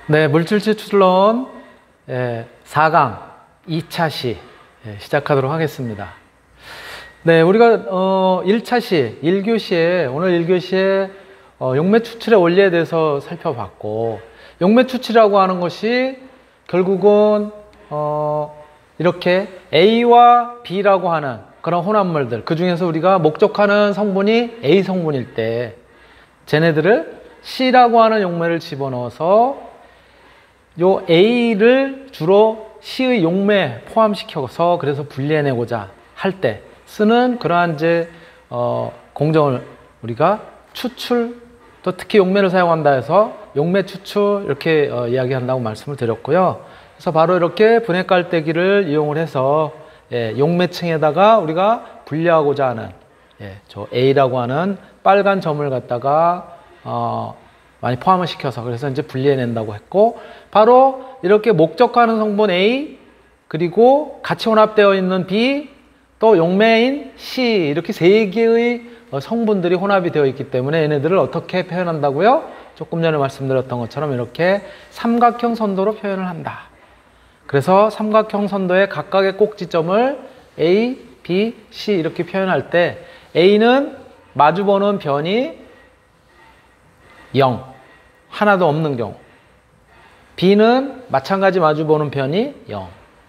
네, 물질치 추론 4강 2차 시 시작하도록 하겠습니다. 네, 우리가 1차 시, 1교시에 오늘 1교시에 용매 추출의 원리에 대해서 살펴봤고, 용매 추출이라고 하는 것이 결국은 이렇게 A와 B라고 하는 그런 혼합물들, 그 중에서 우리가 목적하는 성분이 A 성분일 때 쟤네들을 C라고 하는 용매를 집어넣어서 요 A를 주로 C의 용매에 포함시켜서 그래서 분리해내고자 할 때 쓰는 그러한 이제 공정을 우리가 추출, 또 특히 용매를 사용한다 해서 용매 추출 이렇게 이야기한다고 말씀을 드렸고요. 그래서 바로 이렇게 분해 깔때기를 이용을 해서 용매층에다가 우리가 분리하고자 하는 저 A라고 하는 빨간 점을 갖다가 많이 포함을 시켜서 그래서 이제 분리해낸다고 했고, 바로 이렇게 목적하는 성분 A, 그리고 같이 혼합되어 있는 B, 또 용매인 C, 이렇게 세 개의 성분들이 혼합이 되어 있기 때문에 얘네들을 어떻게 표현한다고요? 조금 전에 말씀드렸던 것처럼 이렇게 삼각형 선도로 표현을 한다. 그래서 삼각형 선도의 각각의 꼭지점을 A, B, C 이렇게 표현할 때 A는 마주보는 변이 0, 하나도 없는 경우, B는 마찬가지 마주보는 변이 0,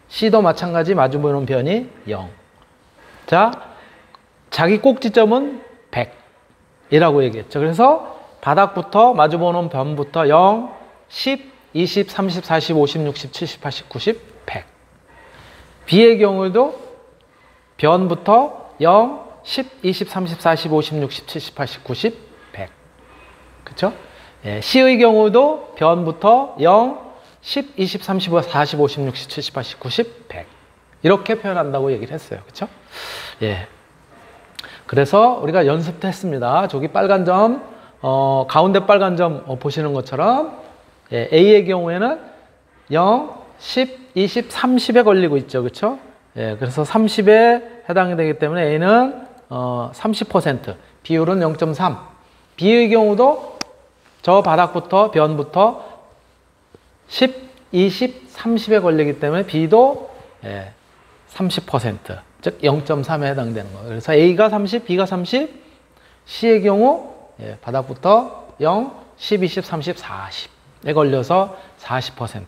C도 마찬가지 마주보는 변이 0. 자, 자기 꼭지점은 100이라고 얘기했죠. 그래서 바닥부터 마주보는 변부터 0, 10, 20, 30, 40, 50, 60, 70, 80, 90, 100. B의 경우도 변부터 0, 10, 20, 30, 40, 50, 60, 70, 80, 90, 100. 그쵸? C의 경우도 변부터 0, 10, 20, 30, 40, 50, 60, 70, 80, 90, 100. 이렇게 표현한다고 얘기를 했어요. 그쵸? 그래서 우리가 연습도 했습니다. 저기 빨간 점, 가운데 빨간 점 보시는 것처럼 A의 경우에는 0, 10, 20, 30에 걸리고 있죠. 그쵸? 그래서 30에 해당이 되기 때문에 A는 30%, 비율은 0.3. B의 경우도 저 바닥부터 변부터 10, 20, 30에 걸리기 때문에 B도 30%, 즉 0.3에 해당되는 거예요. 그래서 A가 30, B가 30, C의 경우 바닥부터 0, 10, 20, 30, 40에 걸려서 40%.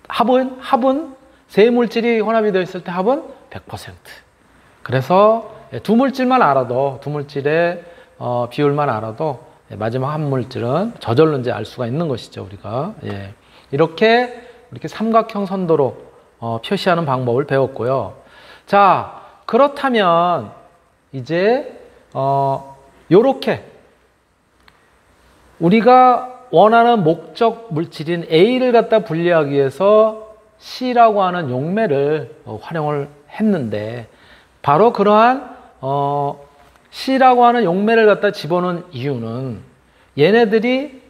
합은 세 물질이 혼합이 되어 있을 때 합은 100%. 그래서 두 물질만 알아도, 두 물질의 비율만 알아도 마지막 한 물질은 저절로 이제 알 수가 있는 것이죠, 우리가. 이렇게 삼각형 선도로 표시하는 방법을 배웠고요. 자, 그렇다면 이제 요렇게 우리가 원하는 목적 물질인 A를 갖다 분리하기 위해서 C라고 하는 용매를 활용을 했는데, 바로 그러한 C라고 하는 용매를 갖다 집어넣은 이유는 얘네들이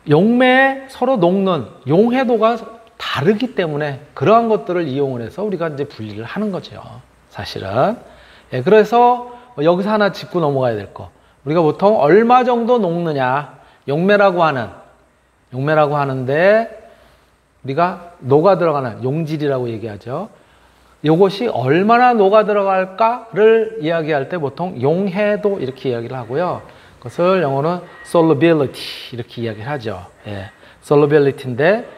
용매에 서로 녹는 용해도가 다르기 때문에 그러한 것들을 이용을 해서 우리가 이제 분리를 하는 거죠, 사실은. 그래서 여기서 하나 짚고 넘어가야 될 거. 우리가 보통 얼마 정도 녹느냐, 용매라고 하는데 우리가 녹아 들어가는 용질이라고 얘기하죠. 이것이 얼마나 녹아 들어갈까를 이야기할 때 보통 용해도 이렇게 이야기를 하고요. 그것을 영어로는 solubility 이렇게 이야기를 하죠. solubility인데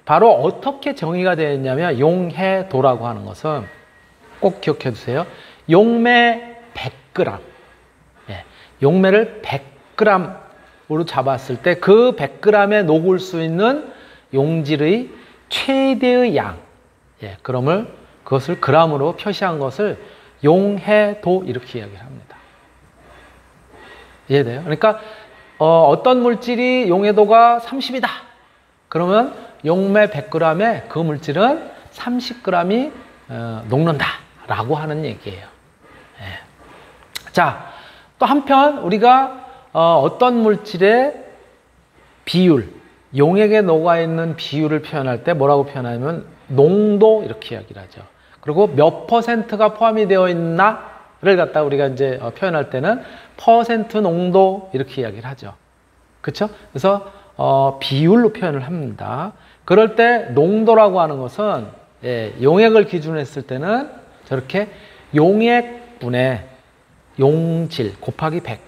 바로 어떻게 정의가 되어 있냐면, 용해도라고 하는 것은 꼭 기억해 두세요. 용매 100g, 용매를 100g으로 잡았을 때 그 100g에 녹을 수 있는 용질의 최대의 양, 그것을 g으로 표시한 것을 용해도 이렇게 이야기를 합니다. 이해돼요? 그러니까 어떤 물질이 용해도가 30이다. 그러면 용매 100g에 그 물질은 30g이 녹는다라고 하는 얘기예요. 자, 또 한편 우리가 어떤 물질의 비율, 용액에 녹아있는 비율을 표현할 때 뭐라고 표현하냐면 농도 이렇게 이야기를 하죠. 그리고 몇 퍼센트가 포함이 되어 있나를 갖다 우리가 이제 표현할 때는 퍼센트 농도 이렇게 이야기를 하죠. 그렇죠? 그래서 비율로 표현을 합니다. 그럴 때 농도라고 하는 것은 용액을 기준으로 했을 때는 저렇게 용액분의 용질 곱하기 100.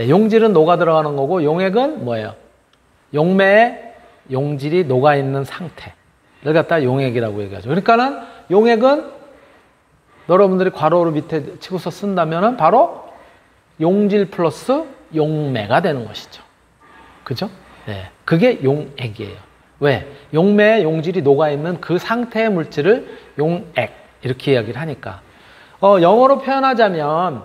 용질은 녹아 들어가는 거고 용액은 뭐예요? 용매에 용질이 녹아 있는 상태를 갖다 용액이라고 얘기하죠. 그러니까는 용액은 여러분들이 괄호를 밑에 치고서 쓴다면은 바로 용질 플러스 용매가 되는 것이죠. 그죠? 네. 그게 용액이에요. 왜? 용매에 용질이 녹아 있는 그 상태의 물질을 용액 이렇게 이야기를 하니까. 영어로 표현하자면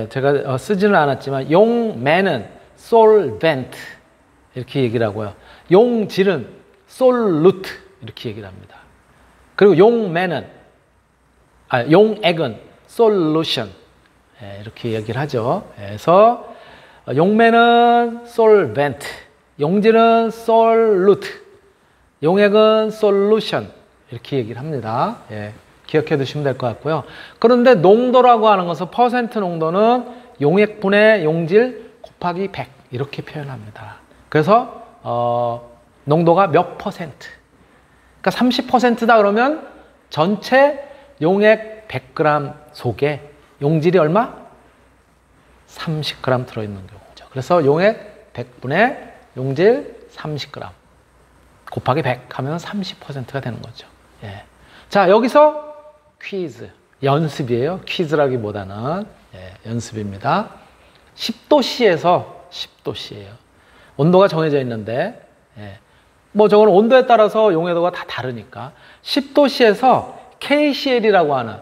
제가 쓰지는 않았지만 용매는 solvent 이렇게 얘기를 하고요. 용질은 solute 이렇게 얘기를 합니다. 그리고 용액은 solution 이렇게 얘기를 하죠. 그래서 용매는 solvent, 용질은 solute, 용액은 solution 이렇게 얘기를 합니다. 기억해 두시면 될 것 같고요. 그런데 농도라고 하는 것은 퍼센트 농도는 용액분의 용질 곱하기 100 이렇게 표현합니다. 그래서 농도가 몇 퍼센트? 그러니까 30%다 그러면 전체 용액 100g 속에 용질이 얼마? 30g 들어있는 경우죠. 그래서 용액 100분의 용질 30g 곱하기 100 하면 30%가 되는 거죠. 자, 여기서 퀴즈, 연습이에요. 퀴즈라기보다는 연습입니다. 10도씨에서 10도씨예요. 온도가 정해져 있는데 뭐 저거는 온도에 따라서 용해도가 다 다르니까 10도씨에서 KCl이라고 하는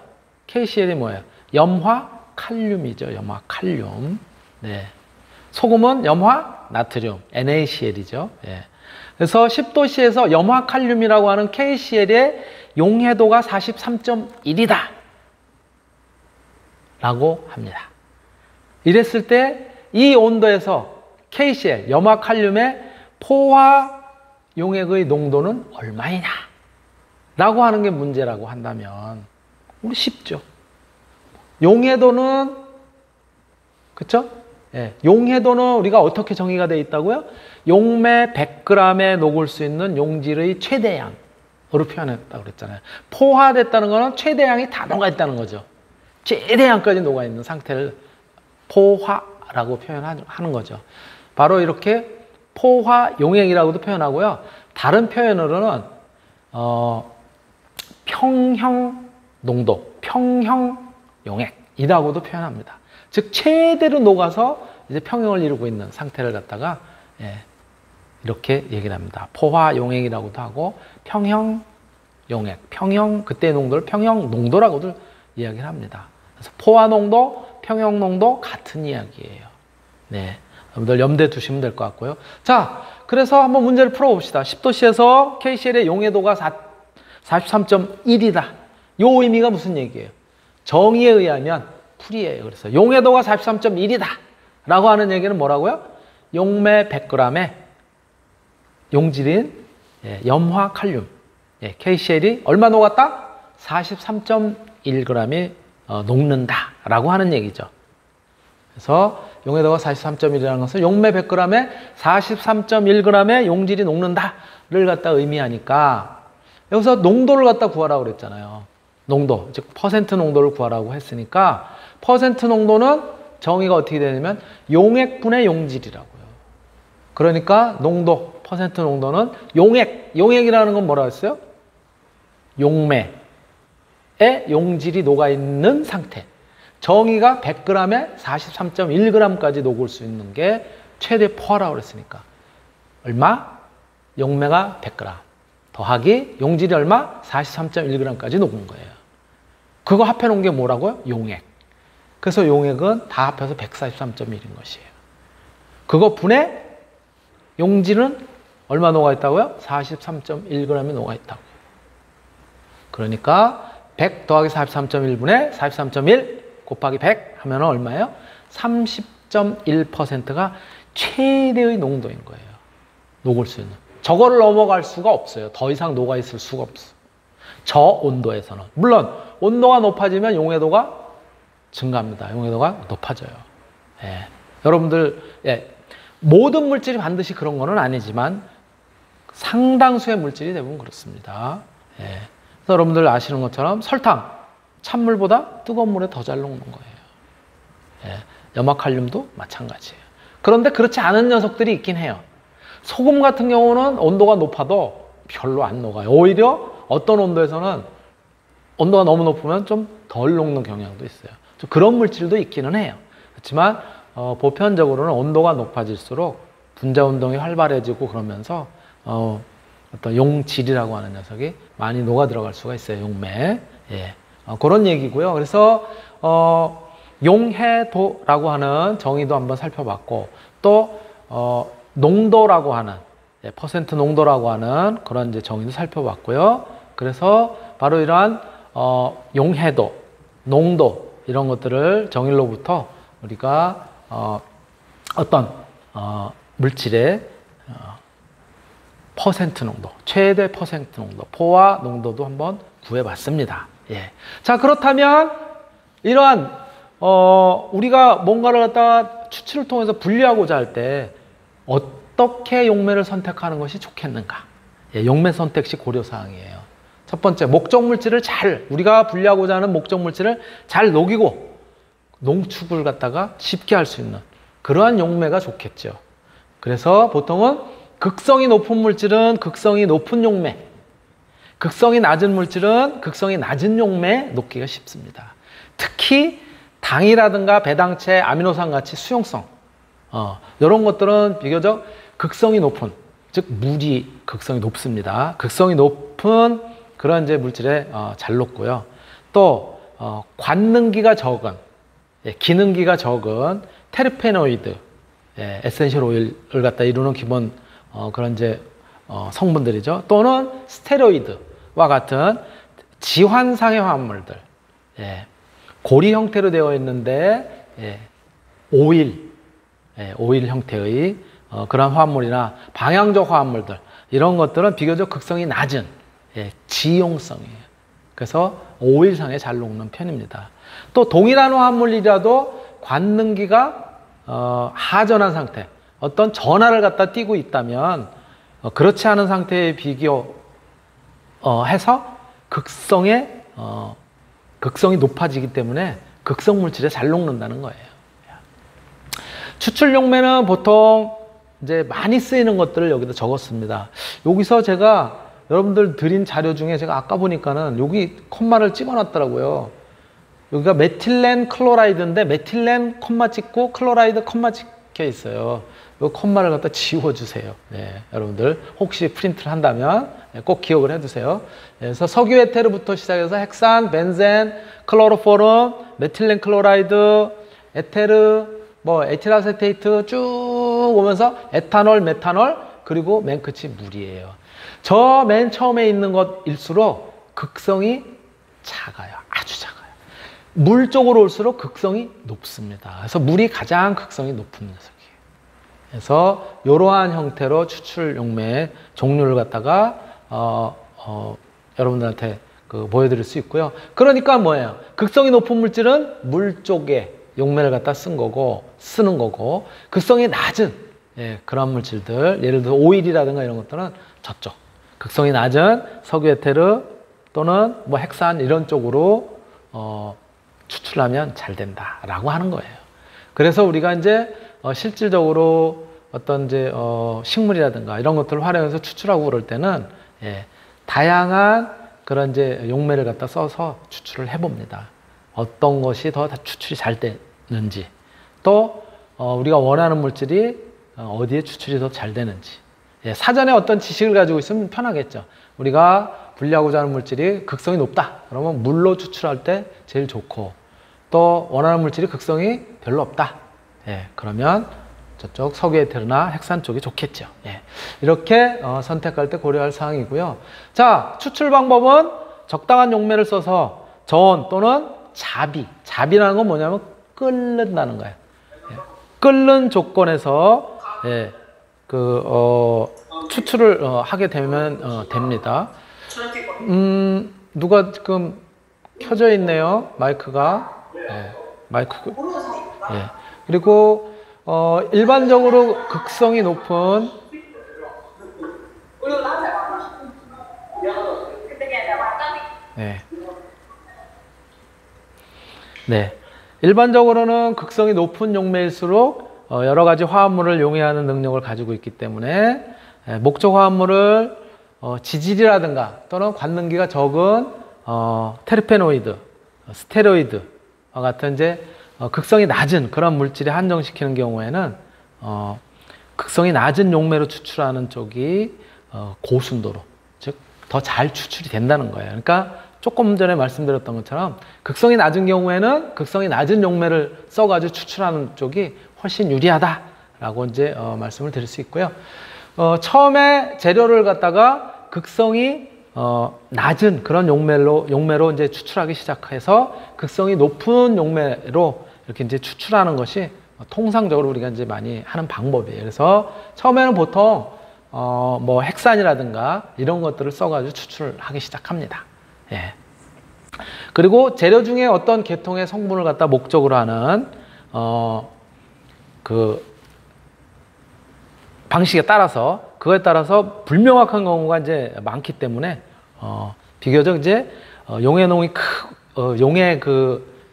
KCl이 뭐예요? 염화 칼륨이죠. 염화 칼륨. 소금은 염화 나트륨 NaCl이죠. 그래서 10도씨에서 염화 칼륨이라고 하는 KCl의 용해도가 43.1이다 라고 합니다. 이랬을 때 이 온도에서 KCl, 염화 칼륨의 포화 용액의 농도는 얼마이냐 라고 하는 게 문제라고 한다면 우리 쉽죠. 용해도는 그쵸? 용해도는 우리가 어떻게 정의가 되어 있다고요? 용매 100g에 녹을 수 있는 용질의 최대양으로 표현했다고 그랬잖아요. 포화됐다는 거는 최대양이 다 녹아 있다는 거죠. 최대양까지 녹아 있는 상태를 포화라고 표현하는 거죠. 바로 이렇게 포화 용액이라고도 표현하고요. 다른 표현으로는 평형 농도, 평형 용액이라고도 표현합니다. 즉 최대로 녹아서 이제 평형을 이루고 있는 상태를 갖다가 이렇게 얘기를 합니다. 포화 용액이라고도 하고 평형 용액, 평형 그때의 농도를 평형 농도라고도 이야기를 합니다. 그래서 포화 농도, 평형 농도 같은 이야기예요. 여러분들 염두에 두시면 될 것 같고요. 자, 그래서 한번 문제를 풀어봅시다. 10도씨에서 KCl의 용해도가 43.1이다. 요 의미가 무슨 얘기예요? 정의에 의하면 풀이에요. 그래서 용해도가 43.1이다 라고 하는 얘기는 뭐라고요? 용매 100g에 용질인 염화 칼륨 KCl이 얼마 녹았다? 43.1g이 녹는다 라고 하는 얘기죠. 그래서 용해도가 43.1이라는 것은 용매 100g에 43.1g의 용질이 녹는다를 갖다 의미하니까 여기서 농도를 갖다 구하라고 그랬잖아요. 농도, 즉 퍼센트 농도를 구하라고 했으니까 퍼센트 농도는 정의가 어떻게 되냐면 용액분의 용질이라고요. 그러니까 농도, 퍼센트 농도는 용액이라는 건 뭐라고 했어요? 용매에 용질이 녹아있는 상태. 정의가 100g에 43.1g까지 녹을 수 있는 게 최대 포화라고 그랬으니까 얼마? 용매가 100g 더하기 용질이 얼마? 43.1g까지 녹은 거예요. 그거 합해 놓은 게 뭐라고요? 용액. 그래서 용액은 다 합해서 143.1인 것이에요. 그거 분해 용질은 얼마 녹아있다고요? 43.1g이 녹아있다고요. 그러니까 100 더하기 43.1분의 43.1 곱하기 100 하면 얼마예요? 30.1%가 최대의 농도인 거예요. 녹을 수 있는. 저거를 넘어갈 수가 없어요. 더 이상 녹아있을 수가 없어. 저 온도에서는. 물론 온도가 높아지면 용해도가 증가합니다. 용해도가 높아져요. 여러분들 모든 물질이 반드시 그런 거는 아니지만 상당수의 물질이 대부분 그렇습니다. 예. 그래서 여러분들 아시는 것처럼 설탕, 찬물보다 뜨거운 물에 더 잘 녹는 거예요. 예. 염화칼륨도 마찬가지예요. 그런데 그렇지 않은 녀석들이 있긴 해요. 소금 같은 경우는 온도가 높아도 별로 안 녹아요. 오히려 어떤 온도에서는 온도가 너무 높으면 좀 덜 녹는 경향도 있어요. 좀 그런 물질도 있기는 해요. 그렇지만 보편적으로는 온도가 높아질수록 분자 운동이 활발해지고 그러면서 어떤 용질이라고 하는 녀석이 많이 녹아 들어갈 수가 있어요. 용매. 예. 그런 얘기고요. 그래서 용해도라고 하는 정의도 한번 살펴봤고, 또 농도라고 하는 퍼센트 농도라고 하는 그런 이제 정의도 살펴봤고요. 그래서 바로 이러한 용해도, 농도 이런 것들을 정의로부터 우리가 어떤 물질의 퍼센트 농도, 최대 퍼센트 농도, 포화 농도도 한번 구해봤습니다. 예. 자, 그렇다면 이러한 우리가 뭔가를 갖다가 추출을 통해서 분리하고자 할 때 어떻게 용매를 선택하는 것이 좋겠는가? 예, 용매 선택 시 고려사항이에요. 첫 번째, 목적 물질을 우리가 분리하고자 하는 목적 물질을 잘 녹이고 농축을 갖다가 쉽게 할 수 있는 그러한 용매가 좋겠죠. 그래서 보통은 극성이 높은 물질은 극성이 높은 용매, 극성이 낮은 물질은 극성이 낮은 용매 녹기가 쉽습니다. 특히 당이라든가 배당체, 아미노산 같이 수용성, 이런 것들은 비교적 극성이 높은, 즉 물이 극성이 높습니다. 극성이 높은 그런 이제 물질에 잘 녹고요. 또 관능기가 적은, 기능기가 적은 테르페노이드, 에센셜 오일을 갖다 이루는 기본 그런 이제 성분들이죠. 또는 스테로이드와 같은 지환상의 화합물들, 고리 형태로 되어 있는데 오일 형태의 그런 화합물이나 방향적 화합물들, 이런 것들은 비교적 극성이 낮은 지용성이에요. 그래서 오일상에 잘 녹는 편입니다. 또 동일한 화합물이라도 관능기가 하전한 상태, 어떤 전하를 갖다 띄고 있다면 그렇지 않은 상태에 비교해서 극성이 높아지기 때문에 극성 물질에 잘 녹는다는 거예요. 추출 용매는 보통 이제 많이 쓰이는 것들을 여기다 적었습니다. 여기서 제가 여러분들 드린 자료 중에 제가 아까 보니까는 여기 콤마를 찍어놨더라고요. 여기가 메틸렌 클로라이드인데 메틸렌 콤마 찍고 클로라이드 콤마 찍혀 있어요. 이 콤마를 갖다 지워주세요. 네, 여러분들 혹시 프린트를 한다면 꼭 기억을 해두세요. 그래서 석유 에테르부터 시작해서 헥산, 벤젠, 클로로포름, 메틸렌 클로라이드, 에테르, 에틸아세테이트 쭉 오면서 에탄올, 메탄올, 그리고 맨 끝이 물이에요. 저 맨 처음에 있는 것일수록 극성이 작아요. 아주 작아요. 물 쪽으로 올수록 극성이 높습니다. 그래서 물이 가장 극성이 높은 녀석이에요. 그래서 이러한 형태로 추출 용매의 종류를 갖다가 여러분들한테 보여드릴 수 있고요. 그러니까 뭐예요? 극성이 높은 물질은 물 쪽에 용매를 갖다 쓰는 거고, 극성이 낮은 그런 물질들, 예를 들어 오일이라든가 이런 것들은 저쪽, 극성이 낮은 석유 에테르 또는 헥산 이런 쪽으로 추출하면 잘 된다라고 하는 거예요. 그래서 우리가 이제 실질적으로 어떤 이제 식물이라든가 이런 것들을 활용해서 추출하고 그럴 때는 다양한 그런 이제 용매를 갖다 써서 추출을 해봅니다. 어떤 것이 더 추출이 잘 되는지, 또 우리가 원하는 물질이 어디에 추출이 더 잘 되는지, 사전에 어떤 지식을 가지고 있으면 편하겠죠. 우리가 분리하고자 하는 물질이 극성이 높다 그러면 물로 추출할 때 제일 좋고, 또 원하는 물질이 극성이 별로 없다 그러면 저쪽 석유 에테르나 헥산 쪽이 좋겠죠. 이렇게 선택할 때 고려할 사항이고요. 자, 추출 방법은 적당한 용매를 써서 저온 또는 자비라는 건 뭐냐면 끓는다는 거예요. 끓는 조건에서 추출을 하게 되면 됩니다. 누가 지금 켜져 있네요. 마이크가. 그리고 일반적으로 극성이 높은 네. 네. 일반적으로는 극성이 높은 용매일수록 여러 가지 화합물을 용해하는 능력을 가지고 있기 때문에 목적 화합물을 지질이라든가 또는 관능기가 적은 테르페노이드, 스테로이드와 같은 이제 극성이 낮은 그런 물질에 한정시키는 경우에는 극성이 낮은 용매로 추출하는 쪽이 고순도로, 즉 더 잘 추출이 된다는 거예요. 그러니까 조금 전에 말씀드렸던 것처럼 극성이 낮은 경우에는 극성이 낮은 용매를 써가지고 추출하는 쪽이 훨씬 유리하다라고 이제 말씀을 드릴 수 있고요. 처음에 재료를 갖다가 극성이 낮은 그런 용매로 이제 추출하기 시작해서 극성이 높은 용매로 이렇게 이제 추출하는 것이 통상적으로 우리가 이제 많이 하는 방법이에요. 그래서 처음에는 보통 뭐 헥산이라든가 이런 것들을 써가지고 추출을 하기 시작합니다. 예. 그리고 재료 중에 어떤 계통의 성분을 갖다 목적으로 하는 그 방식에 따라서 그거에 따라서 불명확한 경우가 이제 많기 때문에 비교적 이제 용해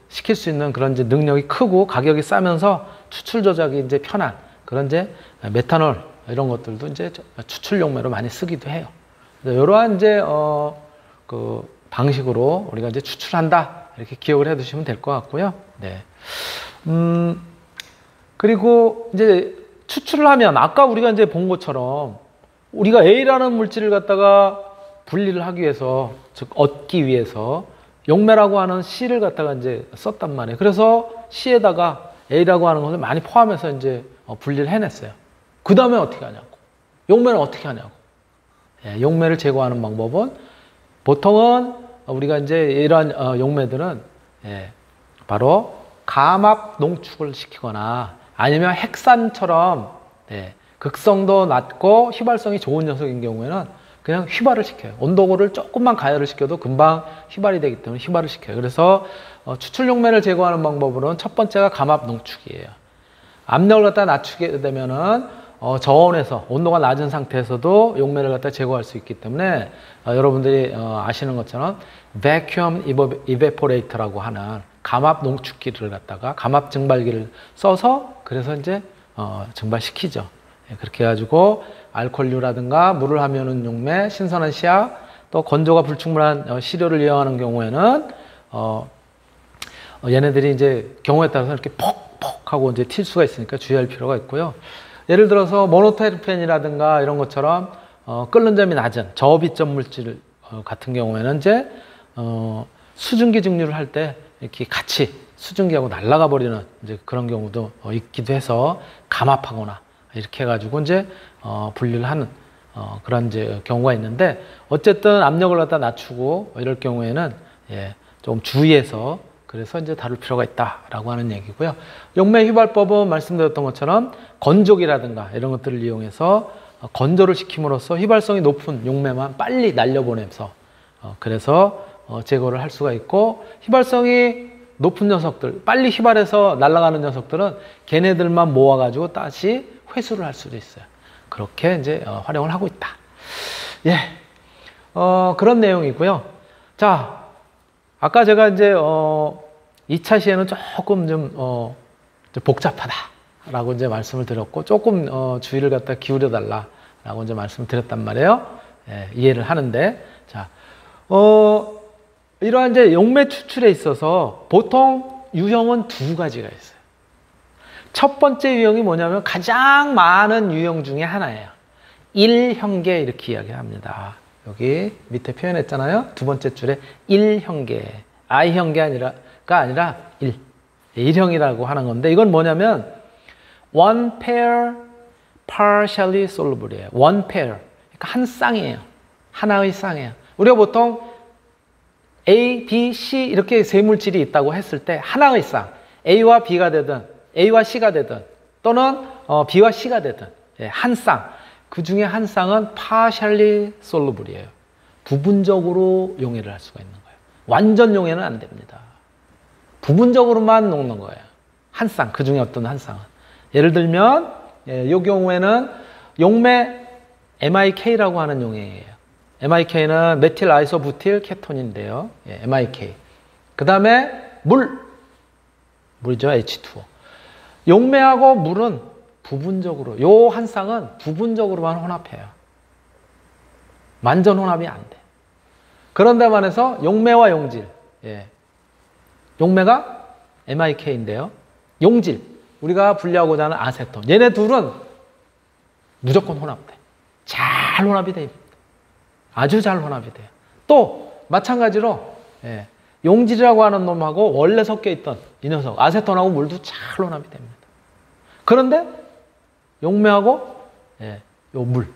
시킬 수 있는 그런 이제 능력이 크고 가격이 싸면서 추출 조작이 이제 편한 그런 이제 메탄올 이런 것들도 이제 추출 용매로 많이 쓰기도 해요. 이러한 이제 그 방식으로 우리가 이제 추출한다 이렇게 기억을 해두시면 될 것 같고요. 네. 그리고 이제 추출을 하면 아까 우리가 이제 본 것처럼 우리가 A라는 물질을 갖다가 분리를 하기 위해서 즉 얻기 위해서 용매라고 하는 C를 갖다가 이제 썼단 말이에요. 그래서 C에다가 A라고 하는 것을 많이 포함해서 이제 분리를 해냈어요. 그 다음에 어떻게 하냐고. 용매는 어떻게 하냐고. 예, 용매를 제거하는 방법은 보통은 우리가 이제 이러한 용매들은 바로 감압 농축을 시키거나 아니면 헥산처럼 극성도 낮고 휘발성이 좋은 녀석인 경우에는 그냥 휘발을 시켜요. 온도를 조금만 가열을 시켜도 금방 휘발이 되기 때문에 휘발을 시켜요. 그래서 추출 용매를 제거하는 방법으로는 첫 번째가 감압 농축이에요. 압력을 갖다 낮추게 되면은 저온에서 온도가 낮은 상태에서도 용매를 갖다 제거할 수 있기 때문에 여러분들이 아시는 것처럼 vacuum evaporator라고 하는 감압 농축기를 갖다가 감압 증발기를 써서 그래서 이제 증발시키죠. 그렇게 해가지고 알코올류라든가 물을 하면은 용매, 신선한 씨앗, 또 건조가 불충분한 시료를 이용하는 경우에는 얘네들이 이제 경우에 따라서 이렇게 퍽퍽 하고 이제 튈 수가 있으니까 주의할 필요가 있고요. 예를 들어서 모노테르펜이라든가 이런 것처럼 끓는 점이 낮은 저비점 물질 같은 경우에는 이제 수증기 증류를 할 때 이렇게 같이 수증기하고 날아가 버리는 이제 그런 경우도 있기도 해서 감압하거나 이렇게 해가지고 이제 분리를 하는 그런 이제 경우가 있는데 어쨌든 압력을 갖다 낮추고 이럴 경우에는 좀 주의해서 그래서 이제 다룰 필요가 있다라고 하는 얘기고요. 용매 휘발법은 말씀드렸던 것처럼 건조기라든가 이런 것들을 이용해서 건조를 시킴으로써 휘발성이 높은 용매만 빨리 날려보내서 그래서 제거를 할 수가 있고 휘발성이 높은 녀석들, 빨리 휘발해서 날아가는 녀석들은 걔네들만 모아가지고 다시 회수를 할 수도 있어요. 그렇게 이제 활용을 하고 있다. 예, 그런 내용이고요. 자, 아까 제가 이제 2차 시에는 조금 좀 복잡하다라고 이제 말씀을 드렸고 조금 주의를 갖다 기울여 달라라고 이제 말씀을 드렸단 말이에요. 예, 이해를 하는데 자, 이러한 이제 용매 추출에 있어서 보통 유형은 두 가지가 있어요. 첫 번째 유형이 뭐냐면 가장 많은 유형 중에 하나예요. 1형계 이렇게 이야기합니다. 여기 밑에 표현했잖아요. 두 번째 줄에 1형계, I형계가 아니라 1형이라고 하는 건데 이건 뭐냐면 one pair partially soluble이에요. one pair, 그러니까 한 쌍이에요. 하나의 쌍이에요. 우리가 보통 A, B, C 이렇게 세 물질이 있다고 했을 때 하나의 쌍, A와 B가 되든 A와 C가 되든 또는 B와 C가 되든 한 쌍, 그 중에 한 쌍은 partially soluble이에요. 부분적으로 용해를 할 수가 있는 거예요. 완전 용해는 안 됩니다. 부분적으로만 녹는 거예요. 한 쌍, 그 중에 어떤 한 쌍은. 예를 들면 이 경우에는 용매 MIK라고 하는 용액이에요. MIK는 메틸 아이소부틸 케톤인데요. MIK. 그 다음에 물이죠. H2O. 용매하고 물은 부분적으로, 요 한 쌍은 부분적으로만 혼합해요. 완전 혼합이 안 돼. 그런데 반해서 용매와 용질. 용매가 MIK인데요. 용질, 우리가 분리하고자 하는 아세톤. 얘네 둘은 무조건 혼합돼. 잘 혼합이 돼요. 아주 잘 혼합이 돼요. 또 마찬가지로 용질이라고 하는 놈하고 원래 섞여 있던 이 녀석 아세톤하고 물도 잘 혼합이 됩니다. 그런데 용매하고 요 물,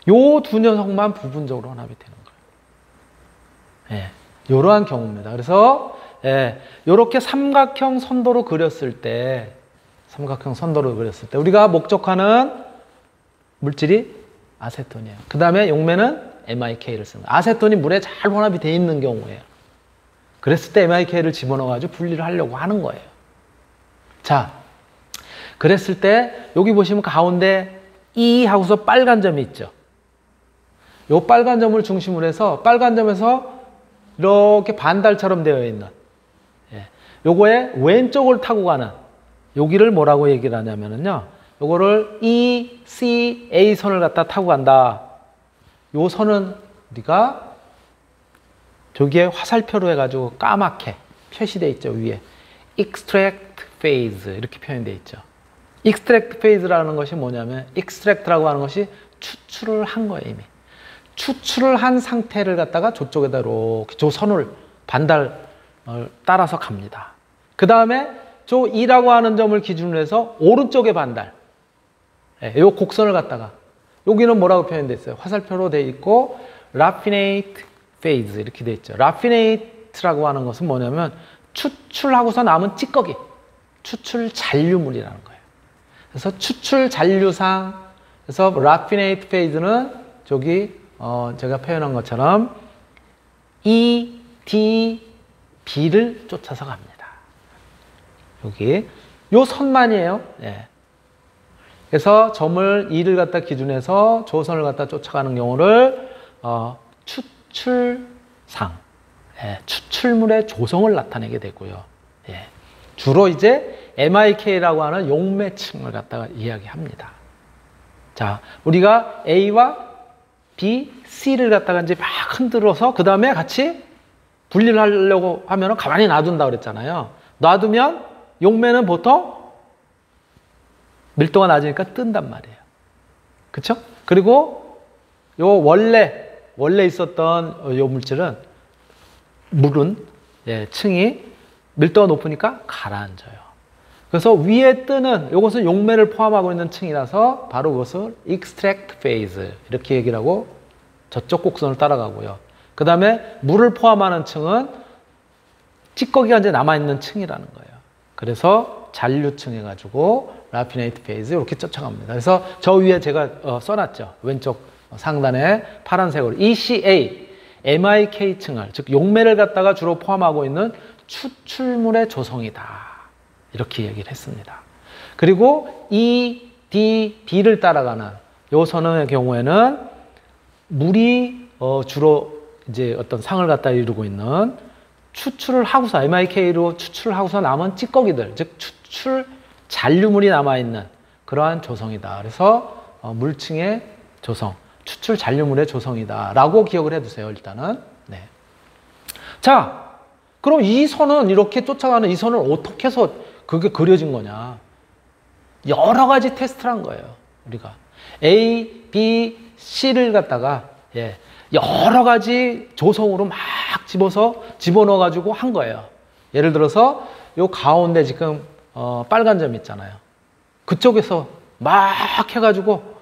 요 두 녀석만 부분적으로 혼합이 되는 거예요. 이러한 경우입니다. 그래서 이렇게 삼각형 선도로 그렸을 때, 우리가 목적하는 물질이 아세톤이에요. 그 다음에 용매는 MIK를 씁니다. 아세톤이 물에 잘 혼합이 되어 있는 경우예요. 그랬을 때 MIK를 집어넣어가지고 분리를 하려고 하는 거예요. 자, 그랬을 때 여기 보시면 가운데 E 하고서 빨간 점이 있죠. 이 빨간 점을 중심으로 해서 빨간 점에서 이렇게 반달처럼 되어 있는 요거의 왼쪽을 타고 가는 여기를 뭐라고 얘기를 하냐면요. 요거를 ECA 선을 갖다 타고 간다. 요 선은 우리가 저기에 화살표로 해가지고 까맣게 표시되어 있죠. 위에 extract phase 이렇게 표현되어 있죠. extract phase라는 것이 뭐냐면 extract라고 하는 것이 추출을 한 거예요. 이미 추출을 한 상태를 갖다가 저쪽에다 이렇게 저 선을 반달 따라서 갑니다. 그 다음에 저 E라고 하는 점을 기준으로 해서 오른쪽에 반달, 이 곡선을 갖다가 여기는 뭐라고 표현되어 있어요? 화살표로 되어 있고 raffinate phase 이렇게 되어 있죠. raffinate라고 하는 것은 뭐냐면 추출하고서 남은 찌꺼기, 추출 잔류물이라는 거예요. 그래서 추출 잔류상, 그래서 raffinate phase는 저기 제가 표현한 것처럼 E, D, B를 쫓아서 갑니다. 여기 요 선만이에요. 그래서 점을 E를 갖다 기준해서 조선을 갖다 쫓아가는 경우를 추출상, 추출물의 조성을 나타내게 되고요. 주로 이제 MIK라고 하는 용매층을 갖다가 이야기합니다. 자, 우리가 A와 B, C를 갖다가 이제 막 흔들어서 그 다음에 같이 분리를 하려고 하면 가만히 놔둔다 그랬잖아요. 놔두면 용매는 보통 밀도가 낮으니까 뜬단 말이에요. 그쵸? 그리고 요 원래 있었던 요 물질은, 물은, 층이 밀도가 높으니까 가라앉아요. 그래서 위에 뜨는 요것은 용매를 포함하고 있는 층이라서 바로 그것을 extract phase 이렇게 얘기를 하고 저쪽 곡선을 따라가고요. 그 다음에 물을 포함하는 층은 찌꺼기가 이제 남아있는 층이라는 거예요. 그래서 잔류층 해가지고 raffinate phase 이렇게 쫓아갑니다. 그래서 저 위에 제가 써놨죠. 왼쪽 상단에 파란색으로 ECA, MIK 층을, 즉 용매를 갖다가 주로 포함하고 있는 추출물의 조성이다. 이렇게 얘기를 했습니다. 그리고 E, D, B를 따라가는 요 선의 경우에는 물이 주로 이제 어떤 상을 갖다 이루고 있는 추출을 하고서 MIK로 추출을 하고서 남은 찌꺼기들, 즉 추출 잔류물이 남아있는 그러한 조성이다. 그래서 물층의 조성, 추출 잔류물의 조성이다 라고 기억을 해두세요. 일단은. 자, 그럼 이 선은, 이렇게 쫓아가는 이 선을 어떻게 해서 그게 그려진 거냐. 여러 가지 테스트를 한 거예요. 우리가 A, B, C를 갖다가 여러 가지 조성으로 막 집어넣어 가지고 한 거예요. 예를 들어서 요 가운데 지금 빨간 점 있잖아요. 그쪽에서 막 해가지고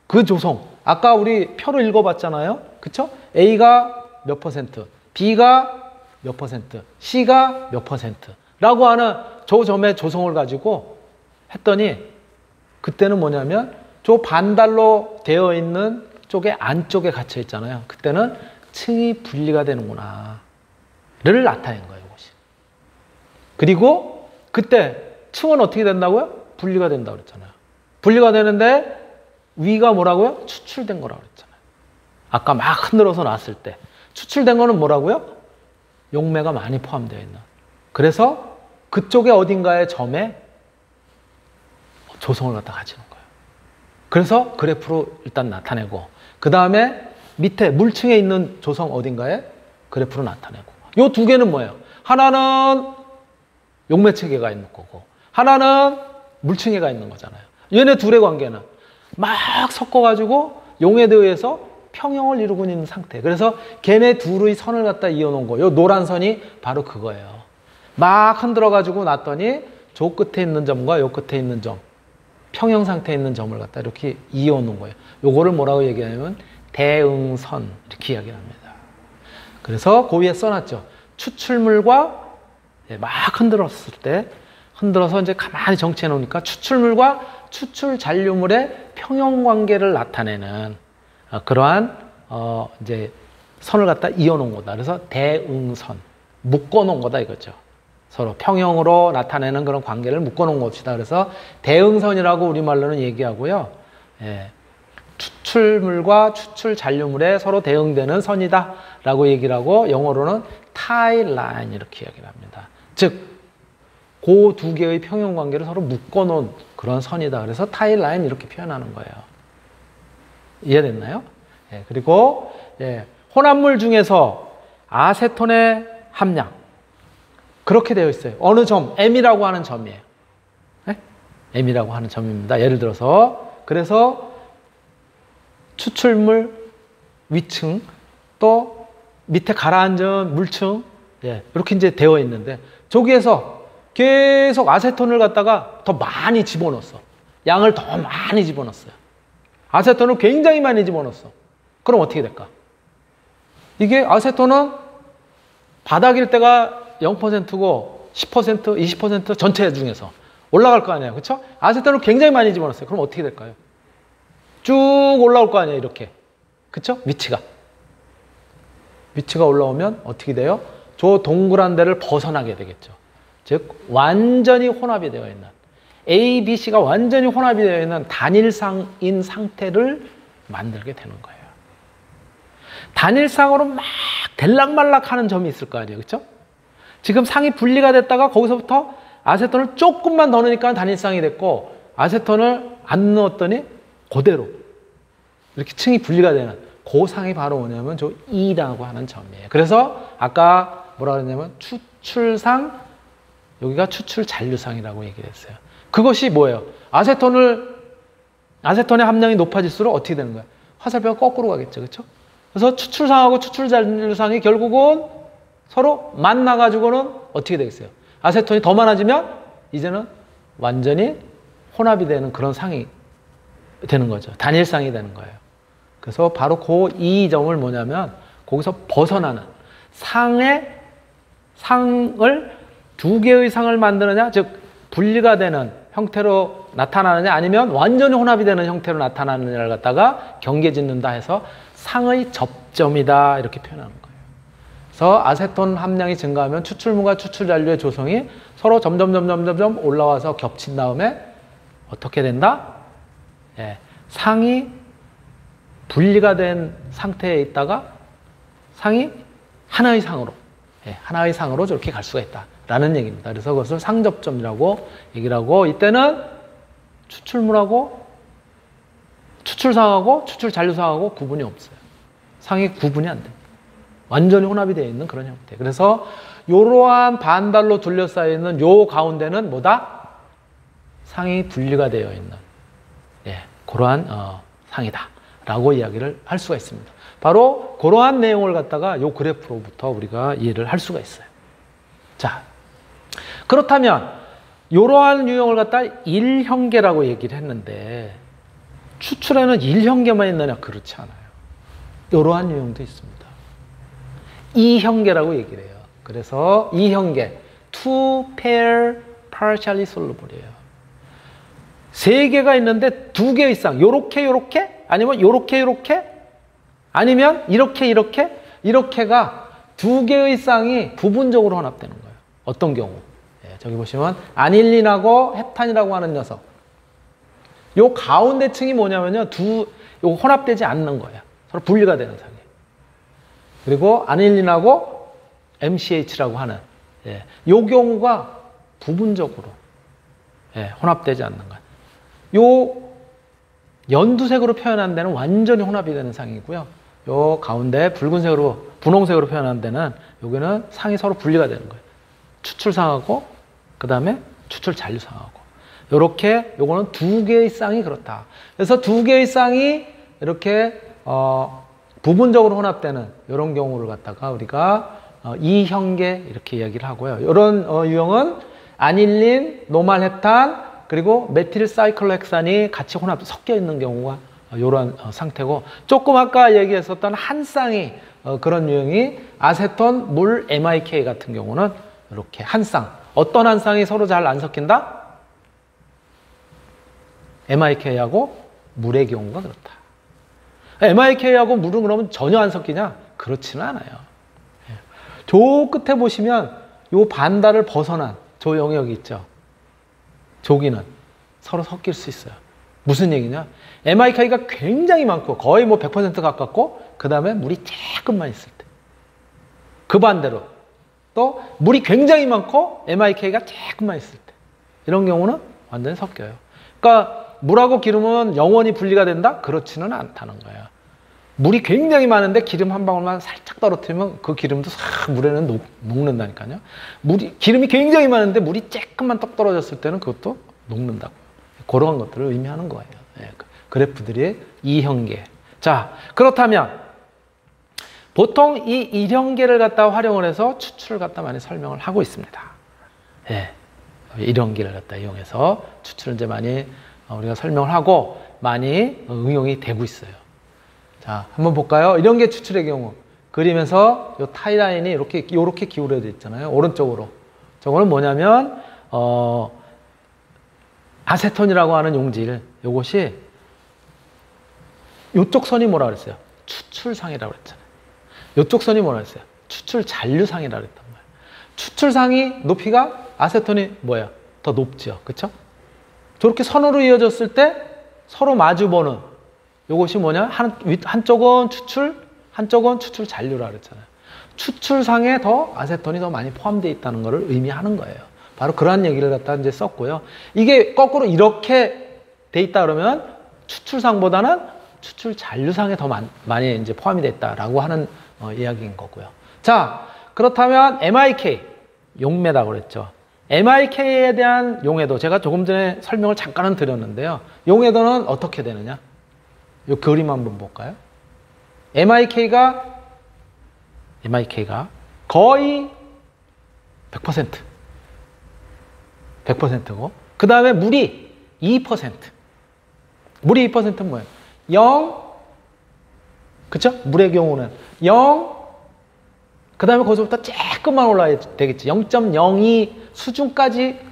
그 조성, 아까 우리 표를 읽어봤잖아요. 그쵸? A가 몇 퍼센트, B가 몇 퍼센트, C가 몇 퍼센트 라고 하는 저 점의 조성을 가지고 했더니 그때는 뭐냐면 저 반달로 되어 있는 쪽에 안쪽에 갇혀 있잖아요. 그때는 층이 분리가 되는구나 를 나타낸 거예요. 이것이. 그리고 그때 층은 어떻게 된다고요? 분리가 된다 그랬잖아요. 분리가 되는데 위가 뭐라고요? 추출된 거라고 그랬잖아요. 아까 막 흔들어서 놨을 때 추출된 거는 뭐라고요? 용매가 많이 포함되어 있는. 그래서 그쪽에 어딘가의 점에 조성을 갖다 가지는 거예요. 그래서 그래프로 일단 나타내고 그 다음에 밑에 물층에 있는 조성 어딘가에 그래프로 나타내고 요 두 개는 뭐예요? 하나는 용매 체계가 있는 거고 하나는 물층에가 있는 거잖아요. 얘네 둘의 관계는 막 섞어가지고 용에 대해서 평형을 이루고 있는 상태. 그래서 걔네 둘의 선을 갖다 이어놓은 거. 요 노란 선이 바로 그거예요. 막 흔들어가지고 놨더니 저 끝에 있는 점과 요 끝에 있는 점, 평형 상태에 있는 점을 갖다 이렇게 이어놓은 거예요. 요거를 뭐라고 얘기하냐면 대응선 이렇게 이야기를 합니다. 그래서 그 위에 써놨죠. 추출물과 막 흔들었을 때 흔들어서 이제 가만히 정치해 놓으니까 추출물과 추출 잔류물의 평형 관계를 나타내는 그러한 이제 선을 갖다 이어놓은 거다. 그래서 대응선 묶어놓은 거다 이거죠. 서로 평형으로 나타내는 그런 관계를 묶어놓은 것이다. 그래서 대응선이라고 우리말로는 얘기하고요. 예, 추출물과 추출 잔류물에 서로 대응되는 선이다 라고 얘기를 하고 영어로는 tie line 이렇게 이야기를 합니다. 즉 그 두 개의 평형 관계를 서로 묶어놓은 그런 선이다. 그래서 tie line 이렇게 표현하는 거예요. 이해됐나요? 예, 그리고 혼합물 중에서 아세톤의 함량 그렇게 되어 있어요. 어느 점? M이라고 하는 점이에요. 네? M이라고 하는 점입니다. 예를 들어서 그래서 추출물 위층 또 밑에 가라앉은 물층 이렇게 이제 되어 있는데 저기에서 계속 아세톤을 갖다가 더 많이 집어넣었어. 양을 더 많이 집어넣었어요. 아세톤을 굉장히 많이 집어넣었어. 그럼 어떻게 될까? 이게 아세톤은 바닥일 때가 0%고 10%, 20% 전체 중에서 올라갈 거 아니에요. 그렇죠? 아세톤을 굉장히 많이 집어넣었어요. 그럼 어떻게 될까요? 쭉 올라올 거 아니에요. 이렇게. 그렇죠? 위치가 올라오면 어떻게 돼요? 저 동그란 데를 벗어나게 되겠죠. 즉 완전히 혼합이 되어 있는 A, B, C가 완전히 혼합이 되어 있는 단일상인 상태를 만들게 되는 거예요. 단일상으로 막 들락말락하는 점이 있을 거 아니에요. 그렇죠? 지금 상이 분리가 됐다가 거기서부터 아세톤을 조금만 더 넣으니까 단일상이 됐고 아세톤을 안 넣었더니 그대로 이렇게 층이 분리가 되는 그 상이 바로 뭐냐면 저 E라고 하는 점이에요. 그래서 아까 뭐라 그랬냐면 추출상 여기가 추출 잔류상이라고 얘기를 했어요. 그것이 뭐예요? 아세톤의 함량이 높아질수록 어떻게 되는 거예요? 화살표가 거꾸로 가겠죠. 그렇죠? 그래서 추출상하고 추출 잔류상이 결국은 서로 만나가지고는 어떻게 되겠어요? 아세톤이 더 많아지면 이제는 완전히 혼합이 되는 그런 상이 되는 거죠. 단일상이 되는 거예요. 그래서 바로 그 이 점을 뭐냐면 거기서 벗어나는 상을 두 개의 상을 만드느냐, 즉 분리가 되는 형태로 나타나느냐 아니면 완전히 혼합이 되는 형태로 나타나느냐를 갖다가 경계 짓는다 해서 상의 접점이다 이렇게 표현하는 거예요. 그래서 아세톤 함량이 증가하면 추출물과 추출 잔류의 조성이 서로 점점 올라와서 겹친 다음에 어떻게 된다? 상이 분리가 된 상태에 있다가 상이 하나의 상으로 저렇게 갈 수가 있다라는 얘기입니다. 그래서 그것을 상접점이라고 얘기를 하고 이때는 추출물하고 추출상하고 추출 잔류상하고 구분이 없어요. 상이 구분이 안 됩니다. 완전히 혼합이 되어 있는 그런 형태. 그래서 이러한 반달로 둘러싸여 있는 요 가운데는 뭐다? 상이 분리가 되어 있는 그러한 상이다 라고 이야기를 할 수가 있습니다. 바로 그러한 내용을 갖다가 요 그래프로부터 우리가 이해를 할 수가 있어요. 자, 그렇다면 이러한 유형을 갖다 1형계라고 얘기를 했는데 추출에는 1형계만 있느냐? 그렇지 않아요. 이러한 유형도 있습니다. 2형계라고 얘기를 해요. 그래서 2형계, two pair partially soluble이에요. 3개가 있는데 2개 이상, 요렇게 아니면 요렇게 아니면 이렇게가 2개의 쌍이 부분적으로 혼합되는 거예요. 어떤 경우? 저기 보시면 아닐린하고 헵탄이라고 하는 녀석 요 가운데 층이 뭐냐면요. 요 혼합되지 않는 거예요. 서로 분리가 되는 상이에요. 그리고 아닐린하고 MCH라고 하는, 예, 요 경우가 부분적으로, 예, 혼합되지 않는 거예요. 요 연두색으로 표현한 데는 완전히 혼합이 되는 상이고요. 요 가운데 붉은색으로, 분홍색으로 표현한 데는 여기는 상이 서로 분리가 되는 거예요. 추출상하고 그 다음에 추출 잔류상하고. 요렇게 요거는 두 개의 쌍이 그렇다. 그래서 두 개의 쌍이 이렇게 부분적으로 혼합되는 이런 경우를 갖다가 우리가 이형계 이렇게 이야기를 하고요. 이런 유형은 아닐린, 노말헥탄, 그리고 메틸 사이클로헥산이 같이 섞여 있는 경우가 이런 상태고, 조금 아까 얘기했었던 한 쌍이 그런 유형이 아세톤, 물, MIK 같은 경우는 이렇게 한 쌍. 어떤 한 쌍이 서로 잘 안 섞인다? MIK하고 물의 경우가 그렇다. MIK하고 물은 그러면 전혀 안 섞이냐? 그렇지는 않아요. 저 끝에 보시면 요 반달을 벗어난 저 영역이 있죠. 조기는 서로 섞일 수 있어요. 무슨 얘기냐? MIK가 굉장히 많고 거의 뭐 100% 가깝고 그 다음에 물이 조금만 있을 때. 그 반대로 또 물이 굉장히 많고 MIK가 조금만 있을 때. 이런 경우는 완전히 섞여요. 그러니까 물하고 기름은 영원히 분리가 된다? 그렇지는 않다는 거예요. 물이 굉장히 많은데 기름 한 방울만 살짝 떨어뜨리면 그 기름도 싹 물에는 녹는다니까요. 기름이 굉장히 많은데 물이 조금만 떡 떨어졌을 때는 그것도 녹는다고. 그런 것들을 의미하는 거예요. 예, 그래프들이 이형계. 자, 그렇다면 보통 이 일형계를 갖다 활용을 해서 추출을 갖다 많이 설명을 하고 있습니다. 예, 일형계를 갖다 이용해서 추출을 이제 많이 우리가 설명을 하고 많이 응용이 되고 있어요. 자, 한번 볼까요? 일형계 추출의 경우 그리면서 이 타이라인이 이렇게 기울어져 있잖아요. 오른쪽으로. 저거는 뭐냐면 아세톤이라고 하는 용질, 이것이 이쪽 선이 뭐라 그랬어요? 추출상이라고 그랬잖아요. 이쪽 선이 뭐라 그랬어요? 추출 잔류상이라고 그랬단 말이에요. 추출상이 높이가 아세톤이 뭐예요? 더 높죠. 그렇죠? 저렇게 선으로 이어졌을 때 서로 마주보는 이것이 뭐냐? 한쪽은 추출, 한쪽은 추출 잔류라 그랬잖아요. 추출상에 더 아세톤이 더 많이 포함되어 있다는 것을 의미하는 거예요. 바로 그러한 얘기를 갖다 이제 썼고요. 이게 거꾸로 이렇게 돼 있다 그러면 추출상보다는 추출 잔류상에 더 많이 이제 포함이 됐다라고 하는 이야기인 거고요. 자, 그렇다면 MIK 용매라고 그랬죠. MIK에 대한 용해도 제가 조금 전에 설명을 잠깐은 드렸는데요. 용해도는 어떻게 되느냐? 이 그림 한번 볼까요? MIK가 거의 100%고 그 다음에 물이 2%. 물이 2%는 뭐예요? 0, 그쵸? 물의 경우는 0, 그 다음에 거기서부터 조금만 올라야 되겠지. 0.02 수준까지는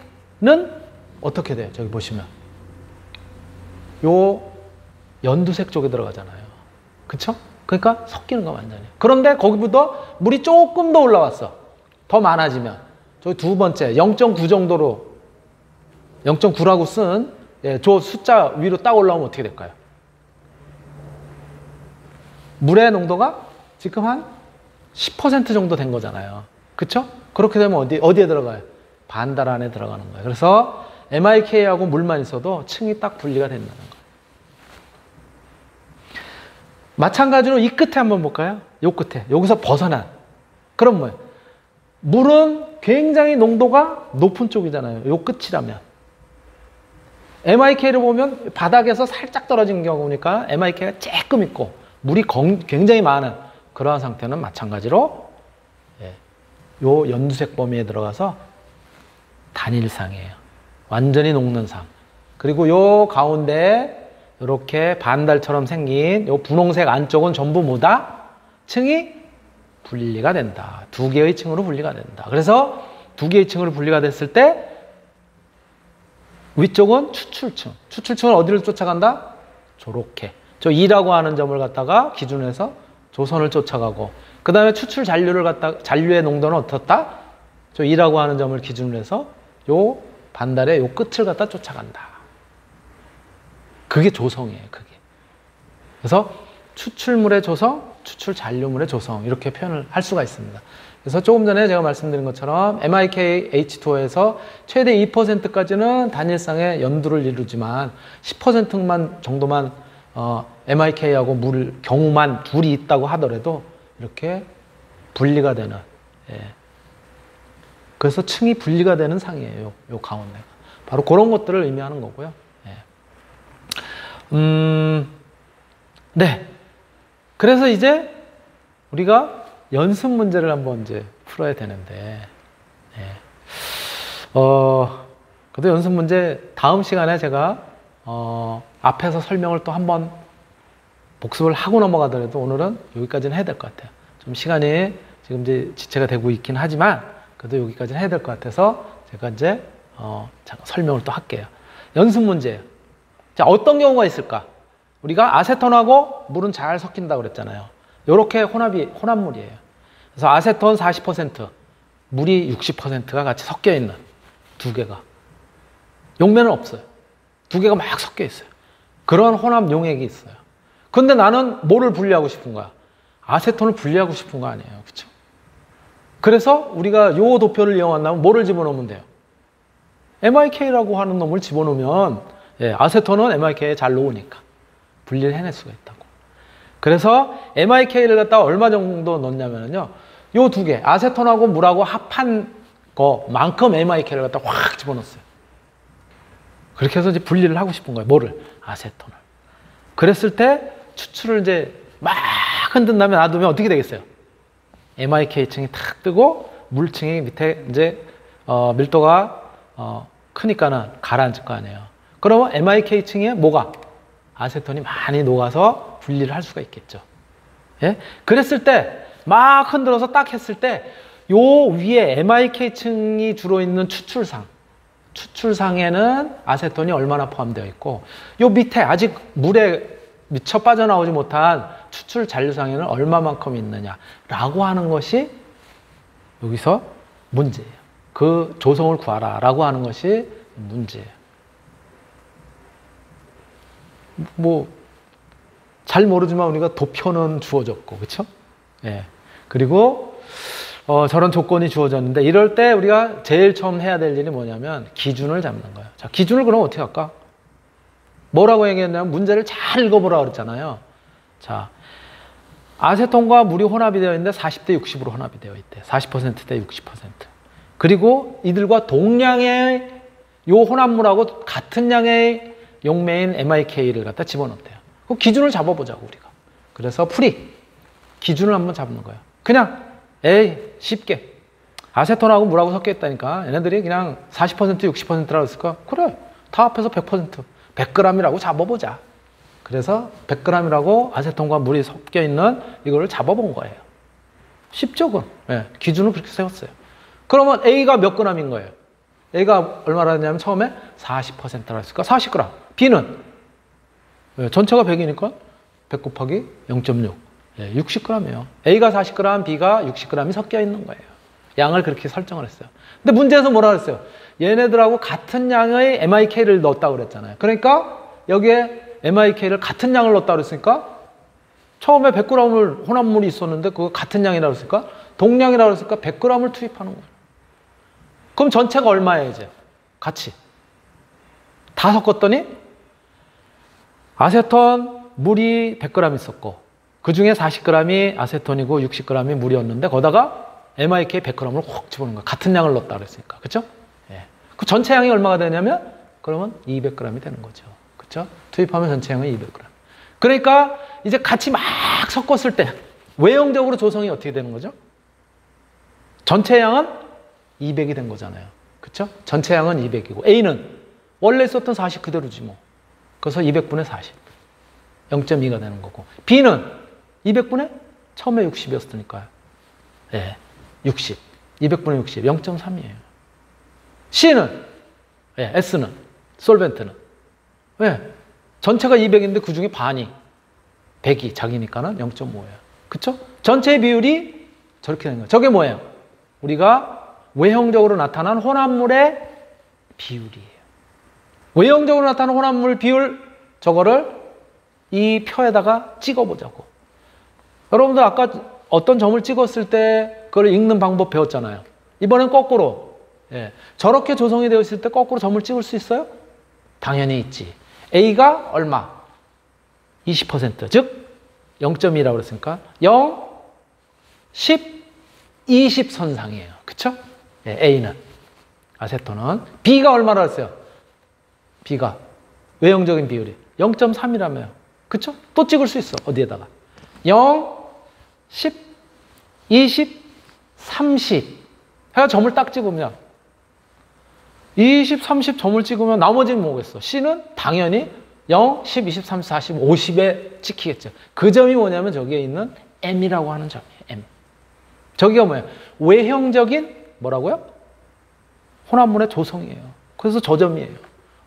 어떻게 돼요? 저기 보시면 요 연두색 쪽에 들어가잖아요. 그쵸? 그러니까 섞이는 거 완전히. 그런데 거기부터 물이 조금 더 올라왔어. 더 많아지면 저기 두 번째 0.9 정도로 0.9라고 쓴 저 숫자 위로 딱 올라오면 어떻게 될까요? 물의 농도가 지금 한 10% 정도 된 거잖아요. 그쵸? 그렇게 되면 어디에 들어가요? 반달 안에 들어가는 거예요. 그래서 MIK하고 물만 있어도 층이 딱 분리가 된다는 거예요. 마찬가지로 이 끝에 한번 볼까요? 요 끝에. 여기서 벗어난. 그럼 뭐예요? 물은 굉장히 농도가 높은 쪽이잖아요. 요 끝이라면. MIK를 보면 바닥에서 살짝 떨어진 경우니까 MIK가 조금 있고 물이 굉장히 많은 그러한 상태는 마찬가지로 요 연두색 범위에 들어가서 단일상이에요. 완전히 녹는 상. 그리고 요 가운데 이렇게 반달처럼 생긴 요 분홍색 안쪽은 전부 뭐다? 층이 분리가 된다. 두 개의 층으로 분리가 된다. 그래서 두 개의 층으로 분리가 됐을 때 위쪽은 추출층. 추출층은 어디를 쫓아간다? 저렇게. 저 2라고 하는 점을 갖다가 기준으로 해서 조선을 쫓아가고 그 다음에 추출 잔류를 갖다가 잔류의 농도는 어떻다? 저 2라고 하는 점을 기준으로 해서 요 반달의 요 끝을 갖다 쫓아간다. 그게 조성이에요, 그게. 그래서 추출물의 조성, 추출 잔류물의 조성 이렇게 표현을 할 수가 있습니다. 그래서 조금 전에 제가 말씀드린 것처럼 MiKH2O에서 최대 2%까지는 단일상의 연두를 이루지만 10%만 정도만 MiK하고 경우만 둘이 있다고 하더라도 이렇게 분리가 되는, 예. 그래서 층이 분리가 되는 상이에요. 요 가운데가 바로 그런 것들을 의미하는 거고요. 예. 네. 그래서 이제 우리가 연습 문제를 한번 이제 풀어야 되는데, 예. 그래도 연습 문제 다음 시간에 제가 앞에서 설명을 또 한번 복습을 하고 넘어가더라도 오늘은 여기까지는 해야 될 것 같아요. 좀 시간이 지금 이제 지체가 되고 있긴 하지만 그래도 여기까지는 해야 될 것 같아서 제가 이제 잠깐 설명을 또 할게요. 연습 문제예요. 자, 어떤 경우가 있을까? 우리가 아세톤하고 물은 잘 섞인다고 그랬잖아요. 이렇게 혼합물이에요. 그래서 아세톤 40%, 물이 60%가 같이 섞여 있는 두 개가. 용매는 없어요. 두 개가 막 섞여 있어요. 그런 혼합 용액이 있어요. 근데 나는 뭐를 분리하고 싶은 거야? 아세톤을 분리하고 싶은 거 아니에요. 그렇죠? 그래서 우리가 요 도표를 이용한다면 뭐를 집어넣으면 돼요? MiK라고 하는 놈을 집어넣으면, 예, 아세톤은 MiK에 잘 놓으니까 분리를 해낼 수가 있다고. 그래서 MiK를 갖다가 얼마 정도 넣냐면요, 요 두 개, 아세톤하고 물하고 합한 거만큼 MiK를 갖다가 확 집어넣었어요. 그렇게 해서 이제 분리를 하고 싶은 거예요. 뭐를? 아세톤을. 그랬을 때 추출을 이제 막 흔든 다음에 놔두면 어떻게 되겠어요? MiK층이 탁 뜨고 물층이 밑에 이제 밀도가 크니까는 가라앉을 거 아니에요. 그러면 MiK층에 뭐가? 아세톤이 많이 녹아서 분리를 할 수가 있겠죠. 예? 그랬을 때 막 흔들어서 딱 했을 때 요 위에 MiK층이 주로 있는 추출상에는 아세톤이 얼마나 포함되어 있고 요 밑에 아직 물에 미처 빠져나오지 못한 추출 잔류상에는 얼마만큼 있느냐라고 하는 것이 여기서 문제예요. 그 조성을 구하라 라고 하는 것이 문제예요. 뭐 잘 모르지만 우리가 도표는 주어졌고, 그렇죠? 예. 그리고 저런 조건이 주어졌는데 이럴 때 우리가 제일 처음 해야 될 일이 뭐냐면 기준을 잡는 거예요. 자, 기준을 그럼 어떻게 할까? 뭐라고 얘기했냐면 문제를 잘 읽어보라고 그랬잖아요. 자, 아세톤과 물이 혼합이 되어 있는데 40대 60으로 혼합이 되어 있대. 40%대 60%. 그리고 이들과 동량의 요 혼합물하고 같은 양의 용매인 MiK를 갖다 집어넣대요. 그 기준을 잡아보자고 우리가. 그래서 기준을 한번 잡는 거예요. 그냥 쉽게 아세톤하고 물하고 섞여 있다니까 얘네들이 그냥 40% 60%라고 했을까? 그래, 다 합해서 100% 100g이라고 잡아보자. 그래서 100g이라고 아세톤과 물이 섞여 있는 이거를 잡아본 거예요. 쉽죠? 그건. 네, 기준을 그렇게 세웠어요. 그러면 A가 몇 g인 거예요? A가 얼마라냐면 처음에 40%라고 했을까? 40g. B는 전체가 100이니까 100 곱하기 0.6. 60g이에요. A가 40g, B가 60g이 섞여 있는 거예요. 양을 그렇게 설정을 했어요. 근데 문제에서 뭐라 그랬어요? 얘네들하고 같은 양의 MiK를 넣었다고 그랬잖아요. 그러니까 여기에 MiK를 같은 양을 넣었다고 그랬으니까 처음에 100g을 혼합물이 있었는데 그거 같은 양이라고 그랬으니까 동량이라고 그랬으니까 100g을 투입하는 거예요. 그럼 전체가 얼마예요, 이제? 같이. 다 섞었더니 아세톤, 물이 100g 있었고 그 중에 40g이 아세톤이고 60g이 물이었는데 거기다가 MiK 100g을 확 집어넣는 거예요. 같은 양을 넣었다 그랬으니까. 그렇죠? 예. 그 전체 양이 얼마가 되냐면 그러면 200g이 되는 거죠. 그렇죠? 투입하면 전체 양은 200g. 그러니까 이제 같이 막 섞었을 때 외형적으로 조성이 어떻게 되는 거죠? 전체 양은 200이 된 거잖아요. 그렇죠? 전체 양은 200이고 A는 원래 있었던 40 그대로지 뭐. 그래서 200분의 40. 0.2가 되는 거고. B는 200분의 처음에 60이었으니까요. 예, 60. 200분의 60. 0.3이에요. C는, 예, S는, 솔벤트는. 왜? 전체가 200인데 그 중에 반이 100이 자기니까는 0.5예요. 그쵸? 전체 비율이 저렇게 되는 거예요. 저게 뭐예요? 우리가 외형적으로 나타난 혼합물의 비율이에요. 외형적으로 나타나는 혼합물 비율 저거를 이 표에다가 찍어보자고. 여러분들 아까 어떤 점을 찍었을 때 그걸 읽는 방법 배웠잖아요. 이번엔 거꾸로. 예. 저렇게 조성이 되어 있을 때 거꾸로 점을 찍을 수 있어요? 당연히 있지. A가 얼마? 20%. 즉 0.2라고 그랬으니까 0, 10, 20 선상이에요. 그쵸? 예, A는. 아세톤은. B가 얼마나 했어요? B가. 외형적인 비율이. 0.3이라며요. 그쵸? 또 찍을 수 있어. 어디에다가. 0, 10, 20, 30. 해가 점을 딱 찍으면 20, 30 점을 찍으면 나머지는 뭐겠어? C는 당연히 0, 10, 20, 30, 40, 50에 찍히겠죠. 그 점이 뭐냐면 저기에 있는 M이라고 하는 점이에요. M. 저기가 뭐예요? 외형적인 뭐라고요? 혼합물의 조성이에요. 그래서 저 점이에요.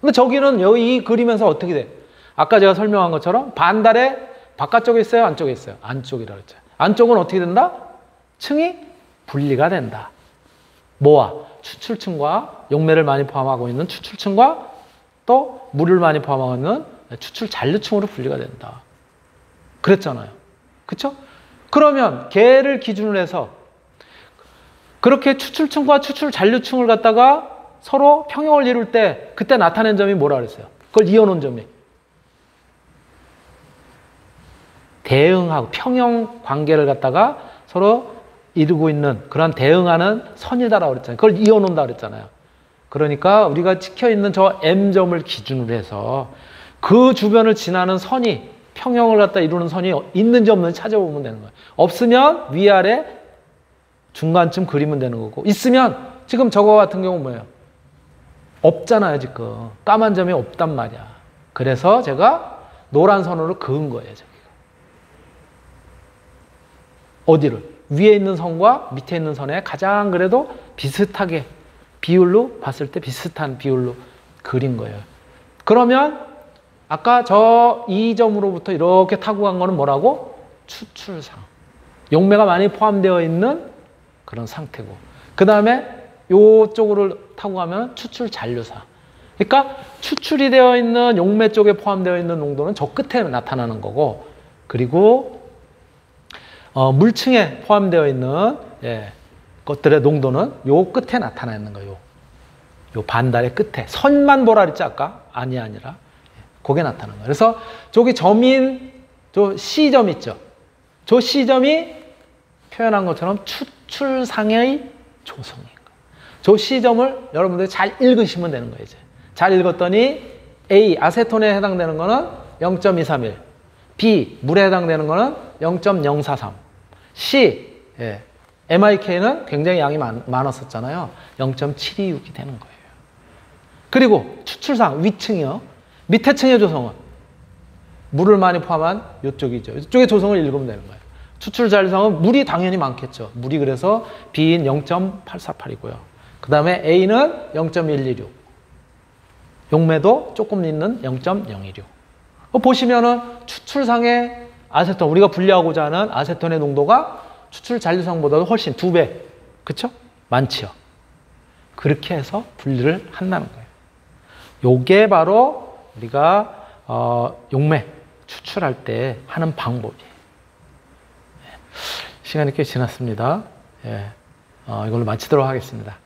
근데 저기는 여기 이 그리면서 어떻게 돼? 아까 제가 설명한 것처럼 반달에 바깥쪽에 있어요? 안쪽에 있어요? 안쪽이라고 했죠. 안쪽은 어떻게 된다? 층이 분리가 된다. 뭐와? 추출층과 용매를 많이 포함하고 있는 추출층과 또 물을 많이 포함하고 있는 추출 잔류층으로 분리가 된다. 그랬잖아요. 그쵸? 그러면 걔를 기준으로 해서 그렇게 추출층과 추출 잔류층을 갖다가 서로 평형을 이룰 때 그때 나타낸 점이 뭐라 그랬어요? 그걸 이어놓은 점이. 대응하고 평형 관계를 갖다가 서로 이루고 있는 그런 대응하는 선이다라고 그랬잖아요. 그걸 이어놓는다 그랬잖아요. 그러니까 우리가 찍혀있는 저 M점을 기준으로 해서 그 주변을 지나는 선이 평형을 갖다 이루는 선이 있는지 없는지 찾아보면 되는 거예요. 없으면 위아래 중간쯤 그리면 되는 거고 있으면 지금 저거 같은 경우는 뭐예요? 없잖아요. 지금 까만 점이 없단 말이야. 그래서 제가 노란 선으로 그은 거예요. 저기가. 어디를? 위에 있는 선과 밑에 있는 선에 가장 그래도 비슷하게 비율로 봤을 때 비슷한 비율로 그린 거예요. 그러면 아까 저 이 점으로부터 이렇게 타고 간 거는 뭐라고? 추출상. 용매가 많이 포함되어 있는 그런 상태고 그 다음에 이쪽으로 타고 가면 추출 잔류상. 그러니까 추출이 되어 있는 용매 쪽에 포함되어 있는 농도는 저 끝에 나타나는 거고 그리고 물층에 포함되어 있는 것들의 농도는 요 끝에 나타나는 거예요. 요 반달의 끝에. 선만 보라 그랬지 아까? 아니라. 그게 나타나는 거예요. 그래서 저기 점인 저 C점 있죠. 저 C점이 표현한 것처럼 추출상의 조성인 거예요. 저 C점을 여러분들이 잘 읽으시면 되는 거예요. 이제. 잘 읽었더니 A, 아세톤에 해당되는 거는 0.231. B, 물에 해당되는 거는 0.043. C, MIK는 굉장히 양이 많았었잖아요. 0.726이 되는 거예요. 그리고 추출상, 위층이요. 밑에 층의 조성은 물을 많이 포함한 이쪽이죠. 이쪽의 조성을 읽으면 되는 거예요. 추출 잔류상은 물이 당연히 많겠죠. 물이 그래서 B인 0.848이고요. 그 다음에 A는 0.126. 용매도 조금 있는 0.016. 보시면은 추출상의 아세톤, 우리가 분리하고자 하는 아세톤의 농도가 추출 잔류상보다도 훨씬 2배. 그쵸? 많지요. 그렇게 해서 분리를 한다는 거예요. 요게 바로 우리가 용매 추출할 때 하는 방법이에요. 시간이 꽤 지났습니다. 이걸로 마치도록 하겠습니다.